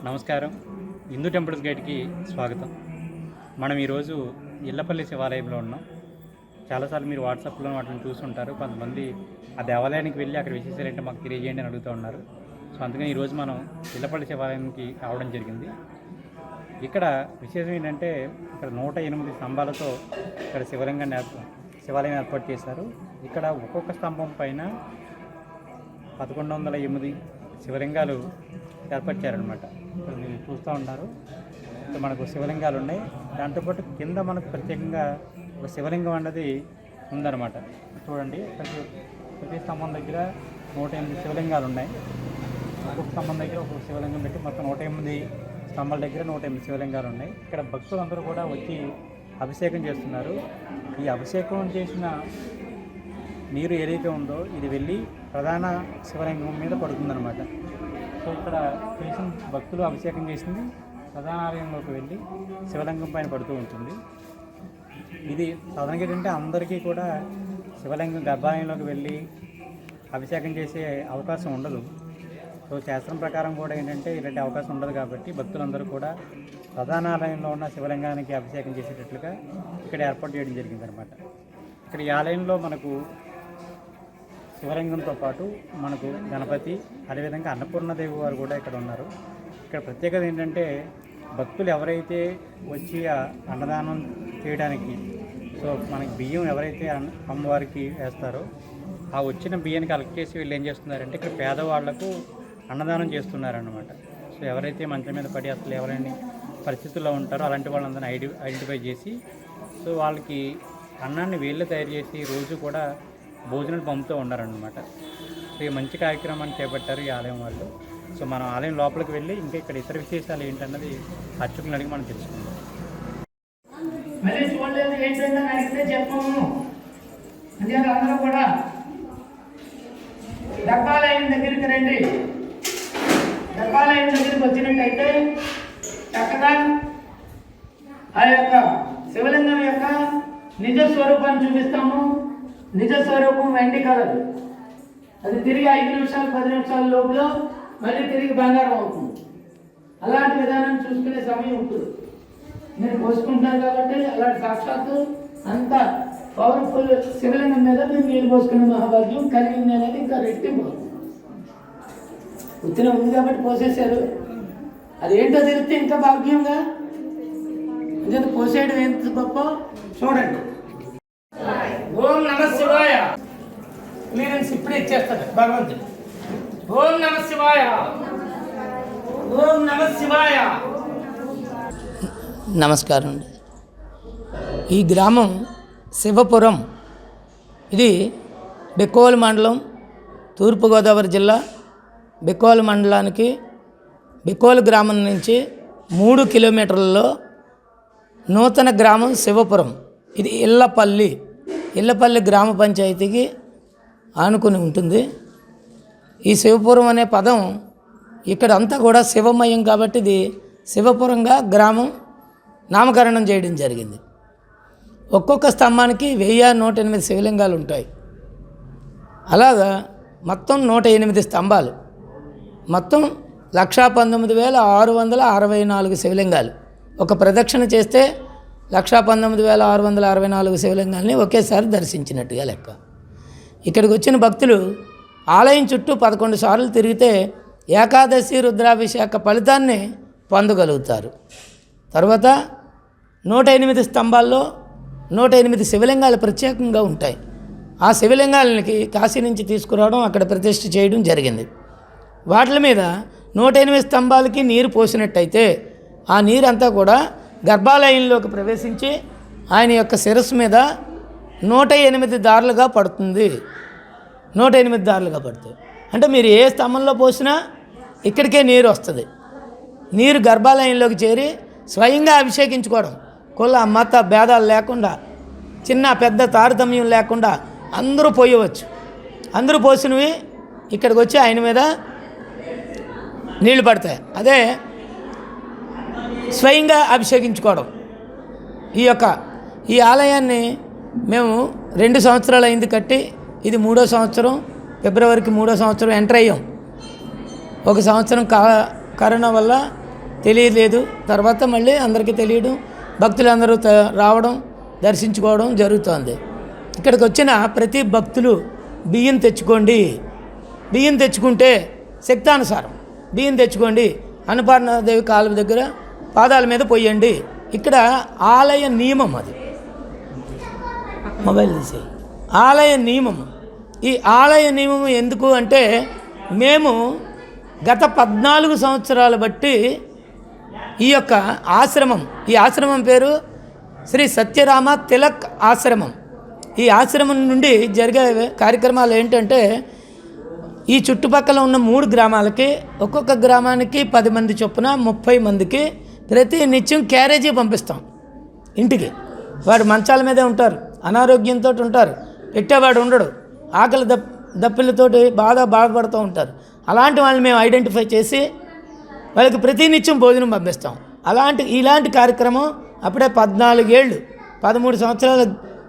నమస్కారం. హిందూ టెంపుల్స్ గైడ్కి స్వాగతం. మనం ఈరోజు ఇళ్ళపల్లి శివాలయంలో ఉన్నాం. చాలాసార్లు మీరు వాట్సాప్లో వాటిని చూస్తుంటారు. కొంతమంది ఆ దేవాలయానికి వెళ్ళి అక్కడ విశేషాలు ఏంటో మాకు తెలియజేయండి అని అడుగుతూ ఉన్నారు. సో అందుకని ఈరోజు మనం ఇళ్ళపల్లి శివాలయానికి రావడం జరిగింది. ఇక్కడ విశేషం ఏంటంటే ఇక్కడ 108 స్తంభాలతో ఇక్కడ శివాలయం ఏర్పాటు చేశారు. ఇక్కడ ఒక్కొక్క స్తంభం పైన 1108 శివలింగాలు ఏర్పరిచారనమాట. ఇక్కడ మీరు చూస్తూ ఉంటారు. ఇక్కడ మనకు శివలింగాలు ఉన్నాయి. దాంతోపాటు కింద మనకు ప్రత్యేకంగా ఒక శివలింగం అన్నది ఉందన్నమాట. చూడండి, ప్రతి స్తంభం దగ్గర 108 శివలింగాలు ఉన్నాయి. ఒక్కొక్క స్తంభం దగ్గర ఒక్కొక్క శివలింగం పెట్టి మొత్తం 108 స్తంభాల దగ్గర 108 శివలింగాలు ఉన్నాయి. ఇక్కడ భక్తులందరూ కూడా వచ్చి అభిషేకం చేస్తున్నారు. ఈ అభిషేకం చేసిన నీరు ఏదైతే ఉందో ఇది వెళ్ళి ప్రధాన శివలింగం మీద పడుతుందన్నమాట. సో ఇక్కడ చేసిన భక్తులు అభిషేకం చేసింది ప్రధాన ఆలయంలోకి వెళ్ళి శివలింగం పైన పడుతూ ఉంటుంది. ఇది సాధారణంగా ఏంటంటే అందరికీ కూడా శివలింగం గర్భాలయంలోకి వెళ్ళి అభిషేకం చేసే అవకాశం ఉండదు. సో శాస్త్రం ప్రకారం కూడా ఏంటంటే ఇలాంటి అవకాశం ఉండదు కాబట్టి భక్తులందరూ కూడా ప్రధాన ఆలయంలో ఉన్న శివలింగానికి అభిషేకం చేసేటట్లుగా ఇక్కడ ఏర్పాటు చేయడం జరిగిందనమాట. ఇక్కడ ఈ ఆలయంలో మనకు శివలింగంతో పాటు మనకు గణపతి, అదేవిధంగా అన్నపూర్ణదేవి వారు కూడా ఇక్కడ ఉన్నారు. ఇక్కడ ప్రత్యేకత ఏంటంటే భక్తులు ఎవరైతే వచ్చి అన్నదానం చేయడానికి, సో మనకి బియ్యం ఎవరైతే అమ్మవారికి వేస్తారో ఆ వచ్చిన బియ్యాన్ని కలెక్ట్ చేసి వీళ్ళు ఏం చేస్తున్నారంటే ఇక్కడ పేదవాళ్లకు అన్నదానం చేస్తున్నారన్నమాట. సో ఎవరైతే మంచం మీద పడి అసలు ఎవరైనా పరిస్థితుల్లో ఉంటారో అలాంటి వాళ్ళందరినీ ఐడెంటిఫై చేసి సో వాళ్ళకి అన్నాన్ని వీళ్ళే తయారు చేసి రోజు కూడా భోజనాలు పంపుతూ ఉన్నారన్నమాట. సో ఈ మంచి కార్యక్రమాన్ని చేపట్టారు ఈ ఆలయం వాళ్ళు. సో మనం ఆలయం లోపలికి వెళ్ళి ఇంకా ఇక్కడ ఇతర విశేషాలు ఏంటన్నది అర్చకులను అడిగి మనం తెలుసుకుందాం. అందరూ కూడా గర్భాలయం దగ్గరికి రండి. గర్భాలయం దగ్గరికి వచ్చినట్టయితే చక్కగా ఆ యొక్క శివలింగం యొక్క నిజ స్వరూపాన్ని చూపిస్తాము. నిజ స్వరూపం వెండి కలర్, అది తిరిగి 5 నిమిషాలు 10 నిమిషాల లోపల మళ్ళీ తిరిగి బంగారం అవుతుంది. అలాంటి విధానాన్ని చూసుకునే సమయం ఉంటుంది. మీరు పోసుకుంటున్నారు కాబట్టి అలాంటి సాక్షాత్తు అంత పవర్ఫుల్ శివలింగం మీద మీరు నీళ్ళు పోసుకునే మహాభాగ్యం కలిగింది అనేది ఇంకా రెట్టింపు. ఉత్తిన ఉంది కాబట్టి పోసేశారు, అదేంటో తెలిస్తే ఇంకా భాగ్యంగా అంటే పోసేయడం ఎంత గొప్ప చూడండి. ఓం నమ శివాయ. క్లియరెన్స్ ఇప్పుడే ఇచ్చేస్తాడు భగవంతుడు. ఓం నమ శివాయ, ఓం నమ శివాయ. నమస్కారం అండి. ఈ గ్రామం శివపురం. ఇది బెక్కోలు మండలం, తూర్పుగోదావరి జిల్లా. బెక్కోలు మండలానికి బెక్కోలు గ్రామం నుంచి 3 కిలోమీటర్లలో నూతన గ్రామం శివపురం. ఇది ఇళ్ళపల్లి గ్రామ పంచాయతీకి ఆనుకుని ఉంటుంది. ఈ శివపురం అనే పదం ఇక్కడ అంతా కూడా శివమయం కాబట్టి ఇది శివపురంగా గ్రామం నామకరణం చేయడం జరిగింది. ఒక్కొక్క స్తంభానికి 1108 శివలింగాలు ఉంటాయి. అలాగా మొత్తం 108 స్తంభాలు, మొత్తం 119,664 శివలింగాలు. ఒక ప్రదక్షిణ చేస్తే 119,664 శివలింగాల్ని ఒకేసారి దర్శించినట్టుగా లెక్క. ఇక్కడికి వచ్చిన భక్తులు ఆలయం చుట్టూ 11 సార్లు తిరిగితే ఏకాదశి రుద్రాభిషేక ఫలితాన్ని పొందగలుగుతారు. తర్వాత 108 స్తంభాల్లో 108 శివలింగాలు ప్రత్యేకంగా ఉంటాయి. ఆ శివలింగాలకి కాశీ నుంచి తీసుకురావడం, అక్కడ ప్రతిష్ఠ చేయడం జరిగింది. వాటి మీద 108 స్తంభాలకి నీరు పోసినట్టయితే ఆ నీరంతా కూడా గర్భాలయంలోకి ప్రవేశించి ఆయన యొక్క శిరస్సు మీద 108 దారులుగా పడుతుంది. 108 దారులుగా పడుతుంది అంటే మీరు ఏ స్తంభంలో పోసినా ఇక్కడికే నీరు వస్తుంది. నీరు గర్భాలయంలోకి చేరి స్వయంగా అభిషేకించుకోవడం, కుల మత భేదాలు లేకుండా, చిన్న పెద్ద తారతమ్యం లేకుండా అందరూ పోయవచ్చు. అందరూ పోసినవి ఇక్కడికి వచ్చి ఆయన మీద నీళ్లు పడతాయి. అదే స్వయంగా అభిషేకించుకోవడం. ఈ ఆలయాన్ని మేము 2 సంవత్సరాలు అయింది కట్టి, ఇది 3వ సంవత్సరం. ఫిబ్రవరికి 3వ సంవత్సరం ఎంటర్ అయ్యాం. 1 సంవత్సరం కరోనా వల్ల తెలియలేదు. తర్వాత మళ్ళీ అందరికీ తెలియడం, భక్తులందరూ రావడం, దర్శించుకోవడం జరుగుతోంది. ఇక్కడికి వచ్చిన ప్రతి భక్తులు బియ్యం తెచ్చుకోండి, బియ్యం తెచ్చుకుంటే శక్తానుసారం బియ్యం తెచ్చుకోండి, అన్నపూర్ణాదేవి కాలువ దగ్గర పాదాల మీద పోయండి. ఇక్కడ ఆలయ నియమం, అది మొబైల్ తీసే ఆలయ నియమం. ఈ ఆలయ నియమం ఎందుకు అంటే, మేము గత 14 సంవత్సరాలు బట్టి ఈ యొక్క ఆశ్రమం, ఈ ఆశ్రమం పేరు శ్రీ సత్యరామ తిలక్ ఆశ్రమం. ఈ ఆశ్రమం నుండి జరిగే కార్యక్రమాలు ఏంటంటే, ఈ చుట్టుపక్కల ఉన్న 3 గ్రామాలకి, ఒక్కొక్క గ్రామానికి 10 మంది చొప్పున 30 మందికి ప్రతి నిత్యం క్యారేజీ పంపిస్తాం ఇంటికి. వారు మంచాల మీదే ఉంటారు, అనారోగ్యంతో ఉంటారు, పెట్టేవాడు ఉండడు, ఆకలి దప్పిలతోటి బాధపడుతూ ఉంటారు. అలాంటి వాళ్ళని మేము ఐడెంటిఫై చేసి వాళ్ళకి ప్రతినిత్యం భోజనం పంపిస్తాం. ఇలాంటి కార్యక్రమం అప్పుడే 14 ఏళ్ళు, 13 సంవత్సరాలు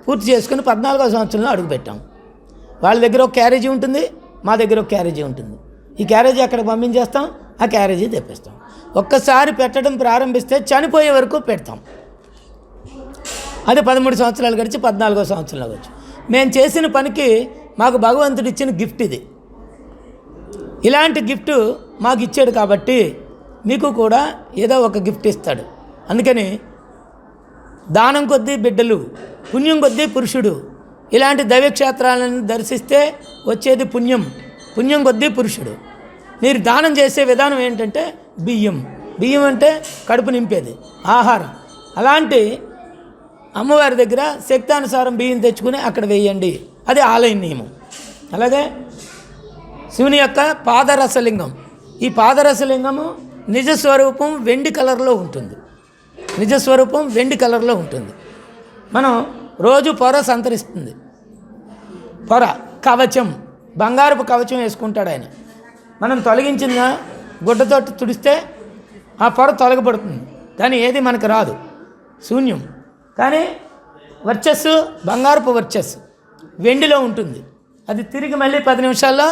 పూర్తి చేసుకుని 14వ సంవత్సరంలో అడుగుపెట్టాం. వాళ్ళ దగ్గర ఒక క్యారేజీ ఉంటుంది, మా దగ్గర ఒక క్యారేజీ ఉంటుంది. ఈ క్యారేజీ అక్కడికి పంపించేస్తాం, ఆ క్యారేజీ తెప్పిస్తాం. ఒక్కసారి పెట్టడం ప్రారంభిస్తే చనిపోయే వరకు పెడతాం. అది 13 సంవత్సరాలు గడిచి 14వ సంవత్సరంలో వచ్చి మేము చేసిన పనికి మాకు భగవంతుడు ఇచ్చిన గిఫ్ట్ ఇది. ఇలాంటి గిఫ్ట్ మాకు ఇచ్చాడు కాబట్టి మీకు కూడా ఏదో ఒక గిఫ్ట్ ఇస్తాడు. అందుకని దానం కొద్దీ బిడ్డలు, పుణ్యం కొద్దీ పురుషుడు. ఇలాంటి దైవక్షేత్రాలను దర్శిస్తే వచ్చేది పుణ్యం, పుణ్యం కొద్దీ పురుషుడు. మీరు దానం చేసే విధానం ఏంటంటే బియ్యం అంటే కడుపు నింపేది, ఆహారం. అలాంటి అమ్మవారి దగ్గర శక్తానుసారం బియ్యం తెచ్చుకుని అక్కడ వేయండి, అది ఆలయ నియమం. అలాగే శివుని యొక్క పాదరసలింగం, ఈ పాదరసలింగము నిజస్వరూపం వెండి కలర్లో ఉంటుంది. నిజస్వరూపం వెండి కలర్లో ఉంటుంది. మనం రోజు పొర సంతరిస్తుంది, పొర కవచం, బంగారపు కవచం వేసుకుంటాడు ఆయన. మనం తొలగించిన గుడ్డతో తుడిస్తే ఆ పొర తొలగబడుతుంది, కానీ ఏది మనకు రాదు, శూన్యం. కానీ వర్చస్సు, బంగారపు వర్చస్సు వెండిలో ఉంటుంది. అది తిరిగి మళ్ళీ 10 నిమిషాల్లో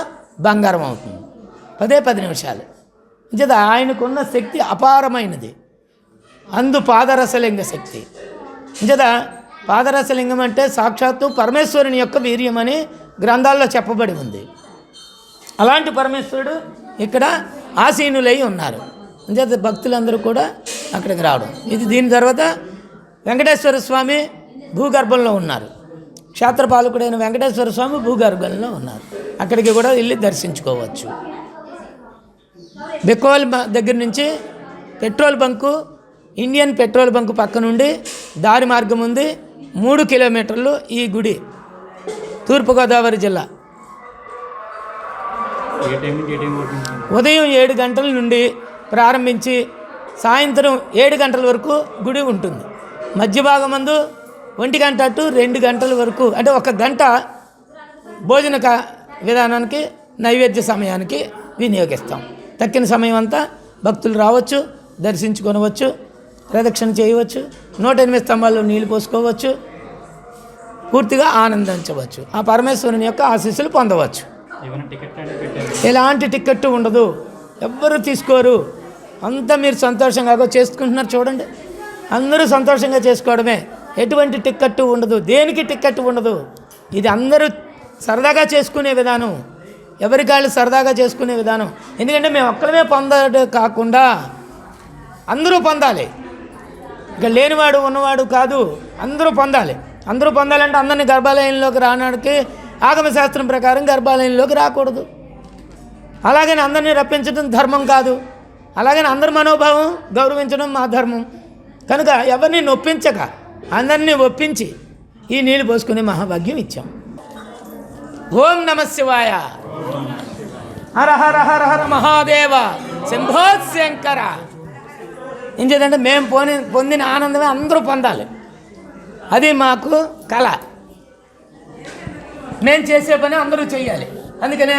బంగారం అవుతుంది. 10 నిమిషాలు. అంచేత ఆయనకున్న శక్తి అపారమైనది. పాదరసలింగ శక్తి. అంచేత పాదరసలింగం అంటే సాక్షాత్తు పరమేశ్వరుని యొక్క వీర్యం అని గ్రంథాల్లో చెప్పబడి ఉంది. అలాంటి పరమేశ్వరుడు ఇక్కడ ఆసీనులై ఉన్నారు. అంచేత భక్తులందరూ కూడా అక్కడికి రావడం. దీని తర్వాత వెంకటేశ్వర స్వామి భూగర్భంలో ఉన్నారు. క్షేత్రపాలకుడైన వెంకటేశ్వర స్వామి భూగర్భంలో ఉన్నారు. అక్కడికి కూడా వెళ్ళి దర్శించుకోవచ్చు. బెకోల్ దగ్గర నుంచి petrol bunk, Indian petrol bunk పక్క నుండి దారి మార్గం ఉంది. 3 కిలోమీటర్లు ఈ గుడి. తూర్పుగోదావరి జిల్లా. ఉదయం 7 గంటల నుండి ప్రారంభించి సాయంత్రం 7 గంటల వరకు గుడి ఉంటుంది. మధ్య భాగం మందు 1 గంట టు 2 గంటల వరకు, అంటే 1 గంట భోజన విధానానికి, నైవేద్య సమయానికి వినియోగిస్తాం. తక్కిన సమయం అంతా భక్తులు రావచ్చు, దర్శించుకొనవచ్చు, ప్రదక్షిణ చేయవచ్చు, 108 స్తంభాల్లో నీళ్లు పోసుకోవచ్చు, పూర్తిగా ఆనందించవచ్చు, ఆ పరమేశ్వరుని యొక్క ఆశీస్సులు పొందవచ్చు. ఎలాంటి టికెట్ ఉండదు, ఎవ్వరూ తీసుకోరు. అంతా మీరు సంతోషంగా చేసుకుంటున్నారు చూడండి, అందరూ సంతోషంగా చేసుకోవడమే. ఎటువంటి టికెట్ ఉండదు, దేనికి టికెట్ ఉండదు. ఇది అందరూ సరదాగా చేసుకునే విధానం, ఎవరికాళ్ళు సరదాగా చేసుకునే విధానం. ఎందుకంటే మేము ఒక్కలమే పొందడం కాకుండా అందరూ పొందాలి. ఇక లేనివాడు ఉన్నవాడు కాదు, అందరూ పొందాలి. అందరూ పొందాలంటే అందరినీ గర్భాలయంలోకి రావడానికి ఆగమశాస్త్రం ప్రకారం గర్భాలయంలోకి రాకూడదు. అలాగని అందరినీ రప్పించడం ధర్మం కాదు. అలాగని అందరి మనోభావం గౌరవించడం మా ధర్మం. కనుక ఎవరిని నొప్పించక అందరినీ ఒప్పించి ఈ నీళ్ళు పోసుకునే మహాభాగ్యం ఇచ్చాం. ఓం నమ శివాయ. హర హర హర హర మహాదేవ శంభో శంకర. ఏం చేద్దంటే మేము పొందిన ఆనందమే అందరూ పొందాలి, అది మాకు కళ. మేము చేసే పని అందరూ చెయ్యాలి. అందుకనే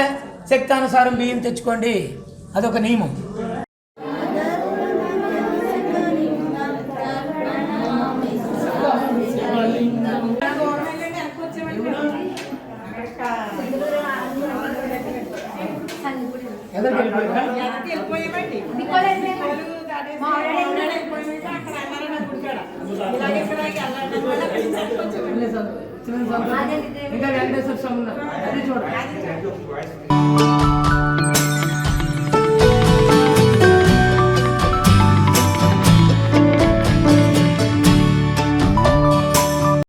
శక్తానుసారం బియ్యం తెచ్చుకోండి, అదొక నియమం. ఇంకా వెంకటేశ్వర స్వామి ఉన్నారు. అది చూడండి.